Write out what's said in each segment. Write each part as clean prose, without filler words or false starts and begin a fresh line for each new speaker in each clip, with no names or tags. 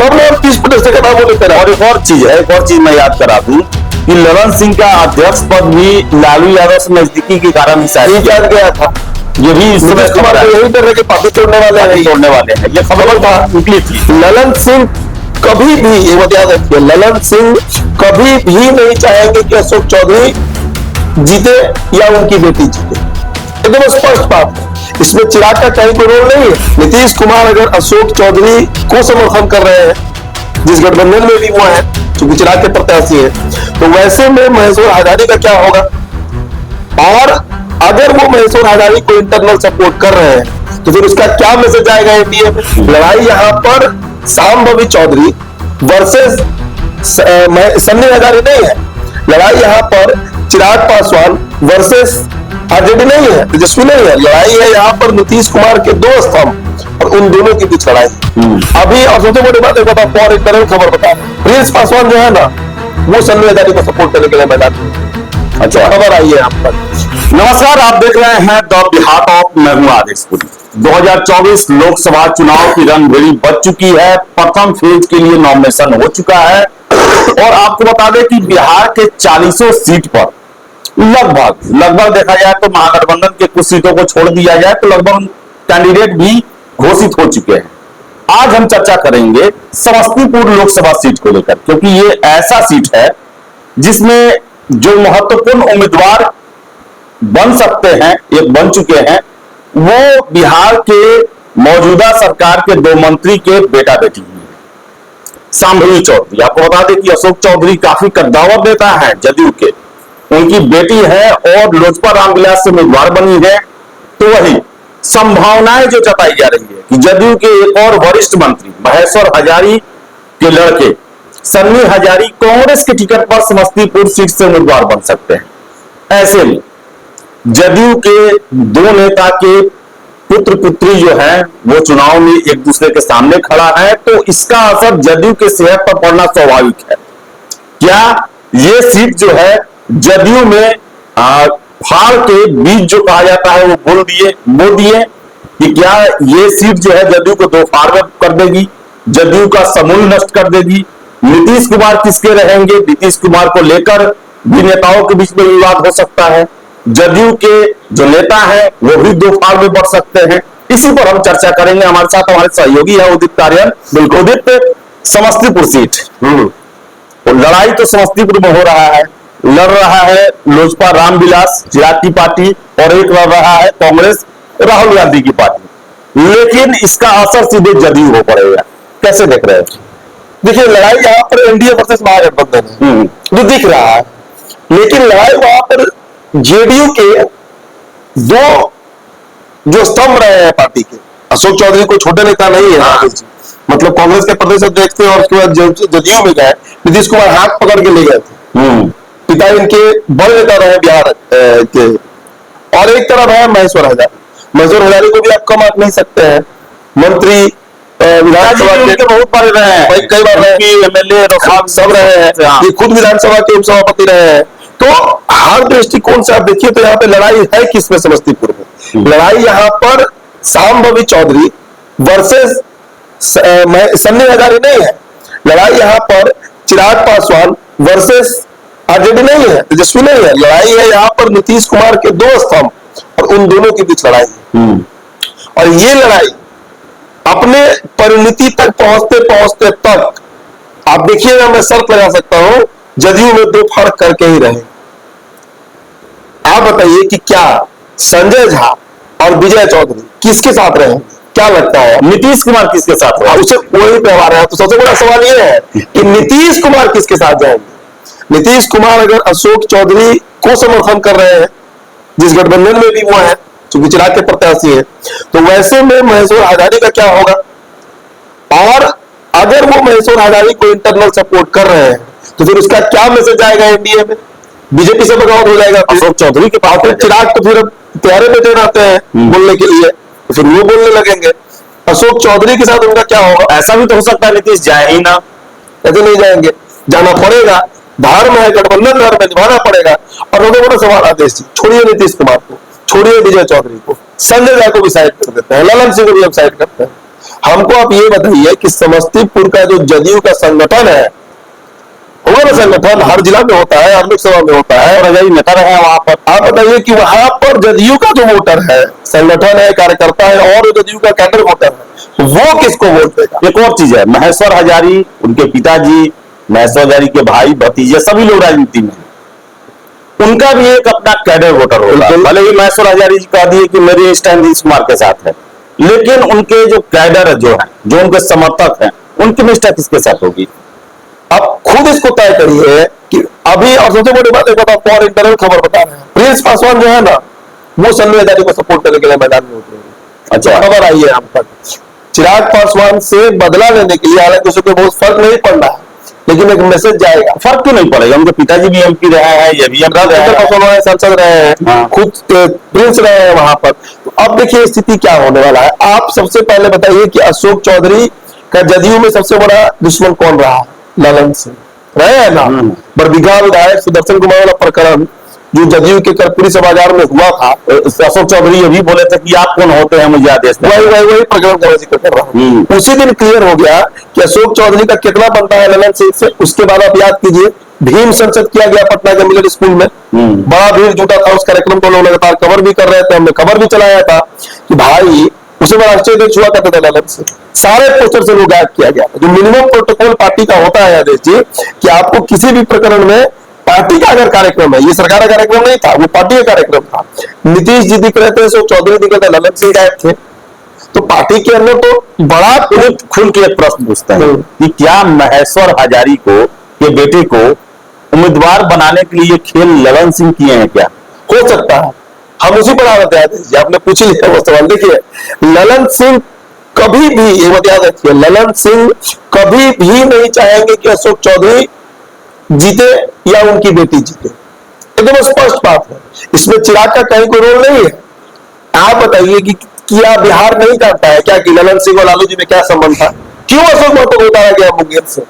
तब लोग 30% का नाम लेते रहे।
और एक और चीज है, एक और चीज मैं याद करा दूं कि ललन सिंह का अध्यक्ष पद भी लालू यादव से नजदीकी के कारण ही शायद
गया था।
ये भी इस समय
कुमार को यही डर है कि पार्टी तोड़ने वाले हैं,
ये खबर था निकली थी।
ललन सिंह कभी भी, ये बात याद रखिए, ललन सिंह कभी भी नहीं चाहेंगे कि अशोक चौधरी जीते या उनकी बेटी जीते, एकदम स्पष्ट बात है। इसमें चिराग का कहीं कोई रोल नहीं है। नीतीश कुमार अगर अशोक चौधरी को समर्थन कर रहे हैं, जिस गठबंधन में भी वो है, क्योंकि चिराग के प्रत्याशी है, तो वैसे में महेश्वर हजारी का क्या होगा? और अगर वो महेश्वर हजारी को इंटरनल सपोर्ट कर रहे हैं तो फिर उसका क्या मैसेज आएगा एनडीए में? लड़ाई यहाँ पर सांबवी चौधरी वर्सेस सन्नी हजारी नहीं है, लड़ाई यहाँ पर चिराग पासवान वर्सेस आरजेडी नहीं है, तेजस्वी नहीं है, लड़ाई है यहाँ पर नीतीश कुमार के दो स्तंभ और उन दोनों के बीच लड़ाई। अभी और सबसे बड़ी बात बता, और एक तरह खबर बता, प्रिंस पासवान जो है ना, वो सन्नी हजारी को सपोर्ट करने के लिए मैदान में। अच्छा, खबर आई है यहाँ पर।
नमस्कार, आप देख रहे हैं द बिहाफ ऑफ, मैं हूं आदेश पुरी। 2024 लोकसभा चुनाव की रणभेरी बच चुकी है, प्रथम फेज के लिए नॉमिनेशन हो चुका है और आपको बता दें कि बिहार के 40 सीट पर लगभग देखा जाए तो महागठबंधन के कुछ सीटों को छोड़ दिया जाए तो लगभग कैंडिडेट भी घोषित हो चुके हैं। आज हम चर्चा करेंगे समस्तीपुर लोकसभा सीट को लेकर, क्योंकि ये ऐसा सीट है जिसमें जो महत्वपूर्ण उम्मीदवार बन सकते हैं, एक बन चुके हैं, वो बिहार के मौजूदा सरकार के 2 मंत्री के बेटा बेटी हैं। सांभवी चौधरी, आपको बता दें कि अशोक चौधरी काफी कद्दावर नेता है जदयू के, उनकी बेटी है और लोजपा रामविलास से उम्मीदवार बनी है। तो वही संभावनाएं जो जताई जा रही है कि जदयू के एक और वरिष्ठ मंत्री महेश्वर हजारी के लड़के सन्नी हजारी कांग्रेस के टिकट पर समस्तीपुर सीट से उम्मीदवार बन सकते हैं। ऐसे में जदयू के 2 नेता के पुत्र पुत्री जो है वो चुनाव में एक दूसरे के सामने खड़ा है, तो इसका असर जदयू के सेहत पर पड़ना स्वाभाविक है। क्या ये सीट जो है जदयू में फाड़ के बीज जो कहा जाता है वो बो दिए कि क्या ये सीट जो है जदयू को 2 फाड़ कर देगी, जदयू का समूल नष्ट कर देगी? नीतीश कुमार किसके रहेंगे? नीतीश कुमार को लेकर भी नेताओं के बीच में विवाद हो सकता है। जदयू के जो नेता हैं वो भी 2 फाड़ में बढ़ सकते हैं। इसी पर हम चर्चा करेंगे। हमारे साथ हमारे सहयोगी है उदित तारियन। बिल्कुल उदित, समस्तीपुर सीट, तो लड़ाई तो समस्तीपुर में हो रहा है, लड़ रहा है लोजपा रामविलास चिराग की पार्टी और एक लड़ रहा है कांग्रेस राहुल गांधी की पार्टी, लेकिन इसका असर सीधे जदयू हो पड़ेगा। कैसे देख रहे हैं?
देखिए, लड़ाई यहाँ पर एनडीए वर्सेस महागठबंधन है जो दिख रहा है, लेकिन लड़ाई वहां पर जेडीयू के 2 जो स्तंभ रहे हैं पार्टी के, अशोक चौधरी को छोटे नेता नहीं है, मतलब कांग्रेस के प्रदेश अध्यक्ष थे और उसके बाद जदयू में गए, नीतीश कुमार हाथ पकड़ के ले गए थे, पिता इनके बड़े नेता रहे बिहार के। और एक तरफ है महेश्वर हजारी को भी आप कम आंक नहीं सकते हैं, मंत्री विधानसभा के बहुत बार रहे हैं, कई बार एमएलए सब रहे हैं, ये खुद विधानसभा के उपसभापति रहे हैं। तो हर दृष्टिकोण से आप देखिए तो यहाँ पे लड़ाई है किसमें? समस्तीपुर में लड़ाई यहाँ पर सांभवी चौधरी वर्सेस सन्नी हजारी नहीं है, लड़ाई यहाँ पर चिराग पासवान वर्सेस आरजेडी नहीं है, तेजस्वी नहीं है, लड़ाई है यहाँ पर नीतीश कुमार के 2 स्तंभ और उन दोनों के बीच लड़ाई है। और ये लड़ाई अपने परिणति तक पहुंचते तक आप देखिएगा, मैं शर्त लगा सकता हूं जदयू में 2 फाड़ करके ही रहे। आप बताइए कि क्या संजय झा और विजय चौधरी किसके साथ रहे? क्या लगता है नीतीश कुमार किसके साथ रहे? उसे वही व्यवहार है। तो सबसे बड़ा सवाल यह है कि नीतीश कुमार किसके साथ जाएंगे? नीतीश कुमार अगर अशोक चौधरी को समर्थन कर रहे हैं, जिस गठबंधन में भी वो है, क्योंकि चिराग के प्रत्याशी है, तो वैसे में महेश्वर हजारी का क्या होगा? और अगर वो महेश्वर हजारी को इंटरनल सपोर्ट कर रहे हैं तो फिर उसका क्या मैसेज आएगा एनडीए में? बीजेपी से बगावत हो जाएगा अशोक चौधरी के पास। चिराग तो फिर प्यारे बेटे रहते हैं बोलने के लिए, तो फिर वो बोलने लगेंगे। अशोक चौधरी के साथ उनका क्या होगा? ऐसा भी तो हो सकता है नीतीश जाए ही ना, ऐसे नहीं जाएंगे, जाना पड़ेगा, धर्म है, गठबंधन धर्म है, निभाना पड़ेगा। और सबसे बड़ा सवाल आदेश जी, छोड़िए नीतीश कुमार को, छोड़िए विजय चौधरी को, संजय झा को भी साइड कर देते हैं, ललन सिंह को भी हम साइड करते हैं, हमको आप ये बताइए कि समस्तीपुर का जो जदयू का संगठन है, होगा ना संगठन, हर जिला में होता है, हर लोकसभा में होता है, और अगर नेता रहे वहां पर, आप बताइए कि वहां पर जदयू का जो वोटर है, संगठन है, कार्यकर्ता है, और जदयू का कैडर वोटर है, वो किसको वोट देगा? एक और चीज है, महेश्वर हजारी, उनके पिताजी, महेश्वर हजारी के भाई भतीजे, सभी लोग राजनीति में, उनका भी एक अपना कैडर वोटर होगा। भले ही महेश्वर हजारी जी कह दिए कि मेरे स्टैंड नीतीश कुमार के साथ है, लेकिन उनके जो कैडर जो है, जो उनके समर्थक हैं, उनकी निष्ठा किसके साथ होगी? आप खुद इसको तय करिए कि अभी, और सबसे बड़ी बात एक बताओ, और इंटरनल खबर बता रहे हैं, प्रिंस पासवान जो है ना, वो सन्नी हजारी को सपोर्ट करने के लिए मैदान में उतरे। अच्छा, खबर आई है हम तक, चिराग पासवान से बदला लेने के लिए, हालांकि उसको बहुत फर्क नहीं पड़ रहा है, लेकिन एक मैसेज जाएगा। फर्क क्यों नहीं पड़ेगा? उनके पिताजी भी एमपी रहे हैं, ये भी सांसद रहे हैं, खुद प्रिंस रहे हैं वहां पर। तो अब देखिए स्थिति क्या होने वाला है। आप सबसे पहले बताइए कि अशोक चौधरी का जदयू में सबसे बड़ा दुश्मन कौन रहा? ललन सिंह रहे हैं ना। बरबीघा विधायक सुदर्शन कुमार वाला प्रकरण जो जदयू के कर्पूरी सभागार में हुआ था, अशोक चौधरी ये भी बोले थे कि आप कौन होते हैं मुझे आदेश दें। वही प्रकरण का जिक्र कर रहा हूँ। उसी दिन क्लियर हो गया कि अशोक चौधरी का कितना बनता है ललन सिंह से। उसके बाद आप याद कीजिए, भीम संसद किया गया पटना के मिडिल स्कूल में, बड़ा भीड़ जुटा था उस कार्यक्रम को, लोग लगातार कवर भी कर रहे थे, हमने खबर भी चलाया था कि भाई उसे राष्ट्रीय अध्यक्ष हुआ करते थे ललन सिंह। सारे पोस्टर से वो गायब किया गया। जो मिनिमम प्रोटोकॉल पार्टी का होता है आदेश जी, कि आपको किसी भी प्रकरण में पार्टी का अगर कार्यक्रम है, ये सरकार का कार्यक्रम नहीं था, वो पार्टी का कार्यक्रम था, नीतीश जी दिख रहे थे, अशोक चौधरी दिख रहे थे, ललन सिंह गायब थे, तो पार्टी के अंदर तो बड़ा खुल के एक प्रश्न पूछता है कि क्या महेश्वर हजारी को के बेटे को उम्मीदवार बनाने के लिए खेल ललन सिंह किए हैं? क्या हो सकता है? हम उसी पर आ रहे थे, आपने पूछ लिया वो सवाल। देखिए, ललन सिंह कभी भी, ये बात याद रखिए, ललन सिंह कभी भी नहीं चाहेंगे कि अशोक चौधरी जीते या उनकी बेटी जीते, एकदम स्पष्ट बात है। इसमें चिराग का कहीं कोई रोल नहीं है। आप बताइए कि क्या बिहार नहीं करता है क्या कि ललन सिंह और लालू जी में क्या संबंध था? क्यों अशोक महतो को उतारा गया मुंगेर से?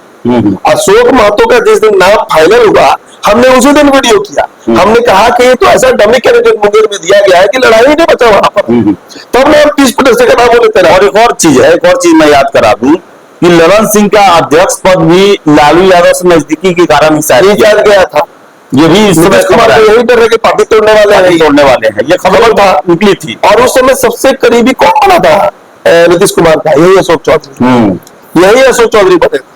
अशोक महतो का जिस दिन नाम फाइनल हुआ, हमने उसी दिन वीडियो किया। हमने कहा कि ये तो ऐसा डमी कैंडिडेट मुंगेर में दिया गया है कि लड़ाई नहीं बचा वहां पर। तो हमने 30 से का नाम बोले। और एक और चीज है, एक और चीज मैं याद करा दूं कि ललन सिंह का अध्यक्ष पद भी लालू यादव से नजदीकी के कारण ही किया गया था। ये भी इस समय यही डर है कि पार्टी तोड़ने वाले हैं, ये खबर था निकली थी। और उस समय सबसे करीबी कौन बना था नीतीश कुमार का? यही अशोक चौधरी, यही अशोक चौधरी बने थे,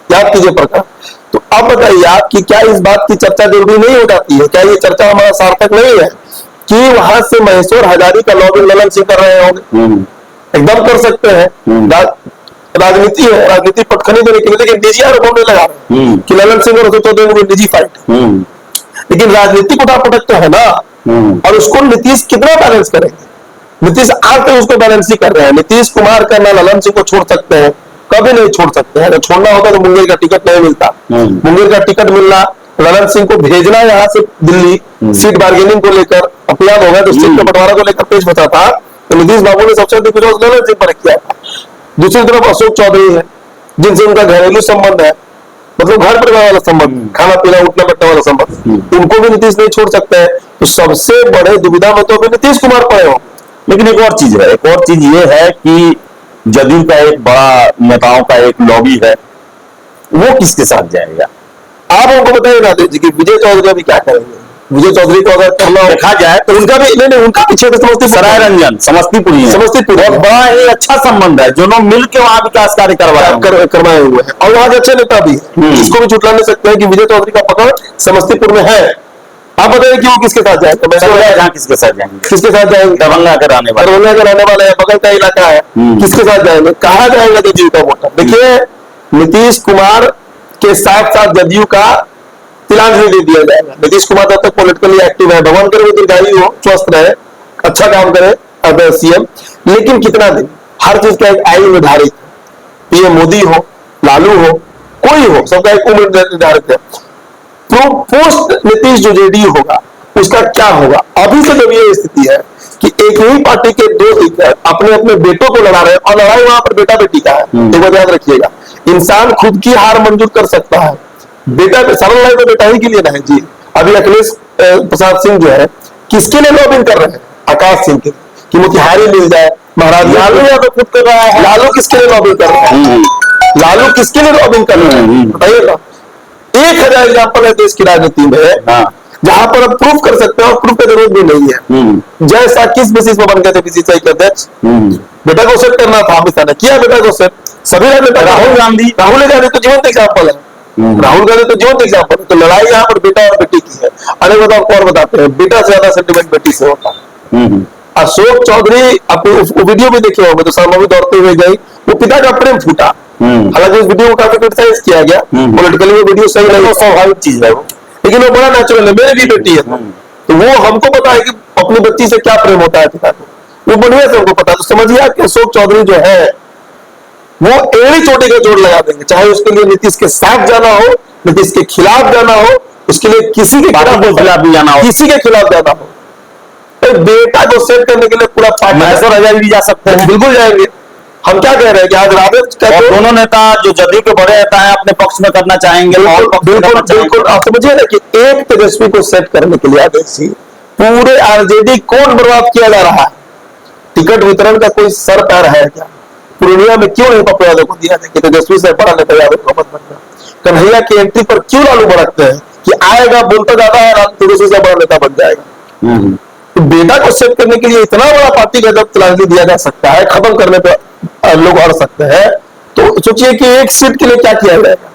याद कीजिए प्रकार। तो अब बताइए आप कि क्या इस बात की चर्चा जरूरी नहीं हो जाती है? क्या ये चर्चा हमारा सार्थक नहीं है कि वहां से महेश्वर हजारी का लॉबिंग ललन सिंह कर रहे होंगे? एकदम कर सकते हैं। राजनीति है, राजनीति पटखनी देने के लिए, लेकिन निजी आरोप होने लगा कि ललन सिंह और अशोक चौधरी में निजी फाइट। लेकिन राजनीतिक उठापटक तो है ना, और उसको नीतीश कितना बैलेंस करेंगे? नीतीश आज तक उसको बैलेंस ही कर रहे हैं। नीतीश कुमार का ना ललन सिंह को छोड़ सकते हैं, कभी नहीं छोड़ सकते हैं। अगर छोड़ना होता तो मुंगेर का टिकट नहीं मिलता। मुंगेर का टिकट मिलना, ललन सिंह को भेजना यहाँ से दिल्ली सीट बार्गेनिंग को लेकर, अब याद होगा तो सीट के बंटवारा को लेकर पेश बचा था, तो नीतीश बाबू ने सबसे अधिक विरोध ललन सिंह पर किया था। दूसरी तरफ अशोक चौधरी है, जिनसे उनका घरेलू संबंध है, मतलब घर परिवार वाला संबंध, खाना पीना उठना बैठने वाला संबंध, उनको भी नीतीश नहीं छोड़ सकते हैं। तो सबसे बड़े दुविधा में तो अभी नीतीश कुमार पड़े हो। लेकिन एक और चीज है, एक और चीज ये है कि जदयू का एक बड़ा नेताओं का एक लॉबी है, वो किसके साथ जाएगा? आप हमको बताइए राधे जी कि विजय चौधरी अभी क्या करेंगे? विजय चौधरी को अगर करना देखा जाए तो उनका भी नहीं, उनका पीछे समस्तीपुर, सराय रंजन समस्तीपुर बहुत बड़ा ही अच्छा संबंध है, दोनों मिलकर वहां विकास कार्य करवाए हुए हैं, और वहां के अच्छे नेता भी है। इसको भी झुटला नहीं सकते हैं कि विजय चौधरी का पकड़ समस्तीपुर में है। आप बताइए कि वो किसके साथ जाएंगे? किसके साथ जाएंगे? किसके साथ जाएंगे? दरभंगा के रहने वाले हैं, बगल का इलाका है, किसके साथ जाएंगे? कहा जाएगा जदयू का वोटर? देखिए, नीतीश कुमार के साथ साथ जदयू का तिलांजलि दे दिया जाएगा। नीतीश कुमार जब तक पॉलिटिकली एक्टिव है, भगवान करे वो दीर्घायु हो, स्वस्थ रहे, अच्छा काम करे सीएम, लेकिन कितना दिन? हर चीज का एक आयु निर्धारित है। पीएम मोदी हो, लालू हो, कोई हो, सबका एक उम्र निर्धारित है। तो पोस्ट नीतीश जो जेडीयू होगा उसका क्या होगा? अभी से जब ये स्थिति है कि एक ही पार्टी के दो लीडर अपने अपने बेटों को लड़ा रहे हैं, और लड़ाई वहां पर बेटा बेटी का है। एक बात याद रखिएगा, इंसान खुद की हार मंजूर कर सकता है, बेटा सरल लड़ाई तो बेटा ही के लिए ना है जी। अभी अखिलेश प्रसाद सिंह जो है किसके लिए लॉबिंग कर रहे हैं? आकाश सिंह के, कि मोतिहारी मिल जाए, महाराज
लालू यादव खुद कर रहा है।
लालू किसके लिए लॉबिंग कर रहे हैं? लालू किसके लिए लॉबिंग कर रहे हैं बताइए ना। 1000 एग्जाम्पल है देश की राजनीति में जहां पर आप प्रूफ कर सकते हो, और प्रूफ की जरूरत भी नहीं है। जैसा किस बेसिस पर बन गए थे बीसीसीआई के अध्यक्ष? बेटा को सेट करना था, अमित शाह ने किया बेटा को सेट। सभी नेता, राहुल गांधी तो जीवंत एग्जाम्पल है। राहुल गांधी तो जीवंत एग्जाम्पल है। तो लड़ाई यहाँ पर बेटा और बेटी की है। अरे बताओ कौन बताते हैं? बेटा से ज्यादा सेंटिमेंट बेटी से होता है। अशोक चौधरी, आपको वीडियो भी देखे होंगे, तो शर्मा भी दौड़ते हुए गई, वो पिता का प्रेम फूटा। हालांकि उस वीडियो को काफी क्रिटिसाइज किया गया, पॉलिटिकली वो वीडियो सही नहीं, स्वाभाविक चीज है वो, लेकिन वो बड़ा नेचुरल है। मेरी भी बेटी है, तो वो हमको पता है कि अपनी बच्ची से क्या प्रेम होता है पिता को, वो बढ़िया से हमको पता है। तो समझिए कि अशोक चौधरी जो है वो एड़ी चोटी का जोड़ लगा देंगे, चाहे उसके लिए नीतीश के साथ जाना हो, नीतीश के खिलाफ जाना हो, उसके लिए किसी के खिलाफ भी जाना हो, किसी के खिलाफ जाना हो। तो बेटा को सेट करने के लिए पूरा पार्टी महेश्वर हजारी भी जा सकते हैं, बिल्कुल जाएंगे। हम क्या कह रहे हैं कि आज राजद और दोनों नेता जो जदयू के बड़े नेता है अपने पक्ष में करना चाहेंगे। बिल्कुल आप समझिए ना कि एक तेजस्वी को सेट करने के लिए आदेश पूरे आरजेडी कौन बर्बाद किया जा रहा है? टिकट वितरण का कोई सर पैर है क्या? पूर्णिया में क्यों नहीं पप्पू यादव को दिया जाए कि तेजस्वी से बड़ा नेता यादव को मत बनना? कन्हैया की एंट्री पर क्यों लालू भड़कते हैं कि आएगा बोलता ज्यादा है, तेजस्वी से बड़ा नेता बन जाएगा? तो बेटा को सेट करने के लिए इतना बड़ा पार्टी का जब तलाशी दिया जा सकता है, खत्म करने पर लोग अड़ सकते हैं, तो सोचिए कि एक सीट के लिए क्या किया जाएगा।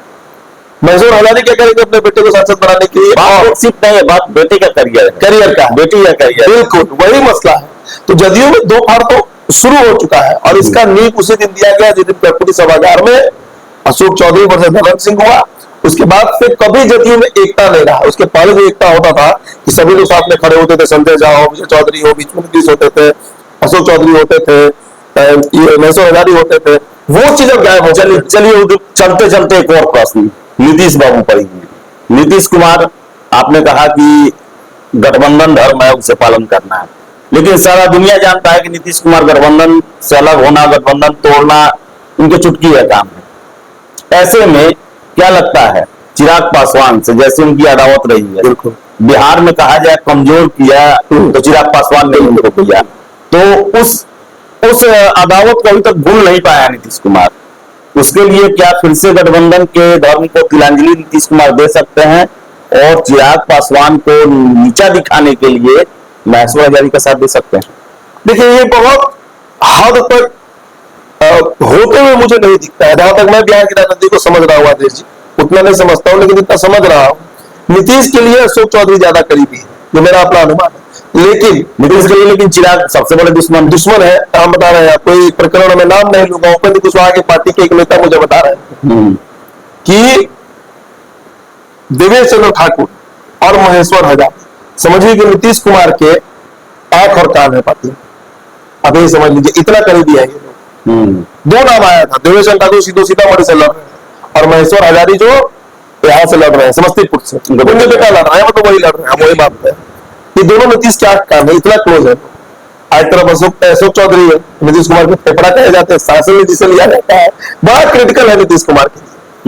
महेश्वर हजारी क्या करेंगे अपने बेटे को सांसद बनाने के लिए? एक सीट नहीं है, बात बेटे का करियर का, बेटी का करियर, बिल्कुल वही मसला है। तो जदयू में दो फाड़ तो शुरू हो चुका है, और इसका नींव उसी दिन दिया गया जिस दिन कर्पूरी सभागार में अशोक चौधरी वर्सेस धर्म सिंह हुआ। उसके बाद से कभी जदयू में एकता नहीं रहा। उसके पहले जो एकता होता था कि सभी लोग साथ में खड़े होते थे, संजय झा हो, विजय चौधरी हो, बीच में नीतीश होते थे, अशोक चौधरी होते थे, महेश्वर हजारी होते थे, वो चीज अब गायब हो। चलिए चलते चलते एक और प्रश्न नीतीश बाबू पर। नीतीश कुमार, आपने कहा कि गठबंधन धर्म है, उसे पालन करना है, लेकिन सारा दुनिया जानता है कि नीतीश कुमार गठबंधन से अलग होना, गठबंधन तोड़ना उनके चुटकी का काम है। ऐसे में क्या लगता है चिराग पासवान से, जैसे उनकी अदावत रही है, बिल्कुल बिहार में कहा जाए कमजोर किया तो चिराग पासवान ने उनको किया, तो उस अदावत को अभी तक भूल नहीं पाया नीतीश कुमार। उसके लिए क्या फिर से गठबंधन के धर्म को तिलांजलि नीतीश कुमार दे सकते हैं और चिराग पासवान को नीचा दिखाने के लिए महेश्वर हजारी का साथ दे सकते हैं? देखिए ये बहुत हद तक होते हुए मुझे नहीं दिखता है। जहां तक मैं बिहार की राजनीति को समझ रहा हूँ आदेश जी, उतना नहीं समझता हूँ, लेकिन इतना समझ रहा हूँ नीतीश के लिए अशोक चौधरी ज्यादा करीबी है, जो मेरा अपना अनुमान है। लेकिन नीतीश के लिए लेकिन चिराग सबसे बड़े दुश्मन है। हम बता रहे हैं आपको, एक प्रकरण में नाम नहीं लूंगा, उपेंद्र कुशवाहा की पार्टी के एक नेता मुझे बता रहे हैं कि देवेश चंद्र ठाकुर और महेश्वर हजारी, समझिए कि नीतीश कुमार के आंख और कान है पार्टी। अब ये समझ लीजिए इतना करीबी है ये लोग। दो नाम आया था, देवेश चंद्र ठाकुर सीतामढ़ी से लड़ रहे हैं और महेश्वर हजारी जो यहाँ से लड़ रहे हैं, समस्तीपुर से, उनके बेटा लड़ रहे हैं, मतलब वही लड़ रहे हैं, वही मानते हैं। ये दोनों नीतीश के आंख कान है, इतना क्लोज है। आज तरफ अशोक चौधरी है, नीतीश कुमार के फेफड़ा कहे जाते हैं, शासन में जिसे लिया जाता है, बड़ा क्रिटिकल है नीतीश कुमार के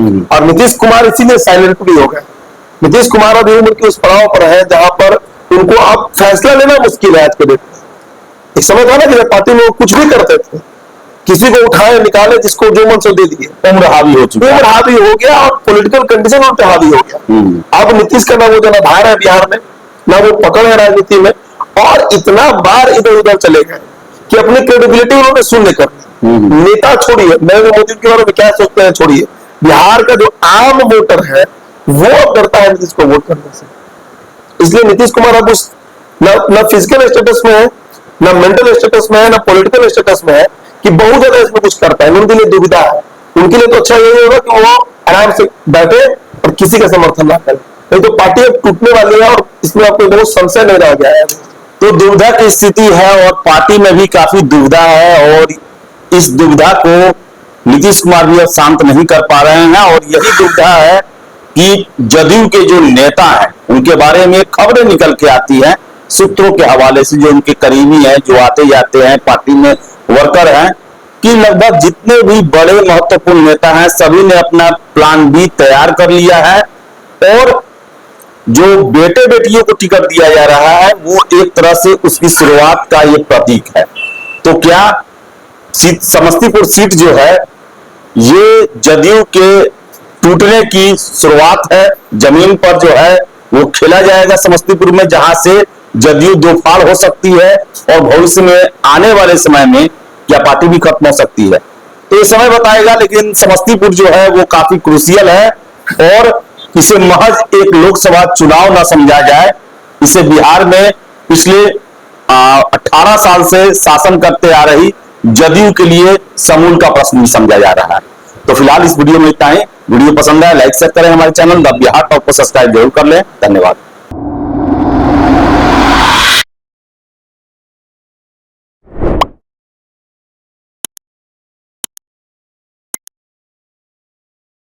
लिए। और नीतीश कुमार इसीलिए साइलेंट भी हो गए। नीतीश कुमार अभी उम्र के उस पड़ाव पर है जहां पर उनको अब फैसला लेना मुश्किल है आज के डेट में। एक समय था ना कि पार्टी में वो कुछ भी करते थे, किसी को उठाए निकाले, जिसको जो मन से दे दिए, उम्र हावी हो चुकी, उम्र हावी हो गया और पॉलिटिकल कंडीशन उन पे हावी हो गया। अब नीतीश का ना वो जनाधार है बिहार में, ना वो पकड़ है राजनीति में, और इतना बार इधर उधर चले गए कि अपनी क्रेडिबिलिटी उन्होंने शून्य कर दी। नेता छोड़िए, नरेंद्र मोदी के बारे में क्या सोचते हैं छोड़िए, बिहार का जो आम वोटर है वो डरता है नीतीश को वोट करने से। इसलिए नीतीश कुमार अब उस न फिजिकल स्टेटस में है, न मेंटल स्टेटस में है, न पॉलिटिकल स्टेटस में है कि बहुत ज्यादा इसमें कुछ कर पाए। उनके लिए दुविधा है। उनके लिए तो अच्छा यही होगा कि वो आराम से बैठे और किसी का समर्थन ना करें, नहीं तो पार्टी अब टूटने वाली है और इसमें आपको बहुत संशय नहीं रह गया है। तो दुविधा की स्थिति है और पार्टी में भी काफी दुविधा है, और इस दुविधा को नीतीश कुमार भी अब शांत नहीं कर पा रहे हैं। और यही दुविधा है कि जदयू के जो नेता हैं उनके बारे में खबरें निकल के आती हैं सूत्रों के हवाले से, जो उनके करीबी हैं, जो आते जाते हैं, पार्टी में वर्कर हैं, कि लगभग जितने भी बड़े महत्वपूर्ण नेता हैं सभी ने अपना प्लान बी तैयार कर लिया है, और जो बेटे बेटियों को टिकट दिया जा रहा है वो एक तरह से उसकी शुरुआत का ये प्रतीक है। तो क्या
समस्तीपुर सीट जो है ये जदयू के टूटने की शुरुआत है। जमीन पर जो है वो खेला जाएगा समस्तीपुर में, जहां से जदयू दो फाड़ हो सकती है और भविष्य में आने वाले समय में यह पार्टी भी खत्म हो सकती है। तो ये समय बताएगा, लेकिन समस्तीपुर जो है वो काफी क्रूसियल है और इसे महज एक लोकसभा चुनाव ना समझा जाए। इसे बिहार में पिछले 18 साल से शासन करते आ रही जदयू के लिए समूल का प्रश्न समझा जा रहा है। तो फिलहाल इस वीडियो में इतना ही। वीडियो पसंद आए लाइक शेयर करें, हमारे चैनल द बिहार टॉक को सब्सक्राइब जरूर कर लें। धन्यवाद।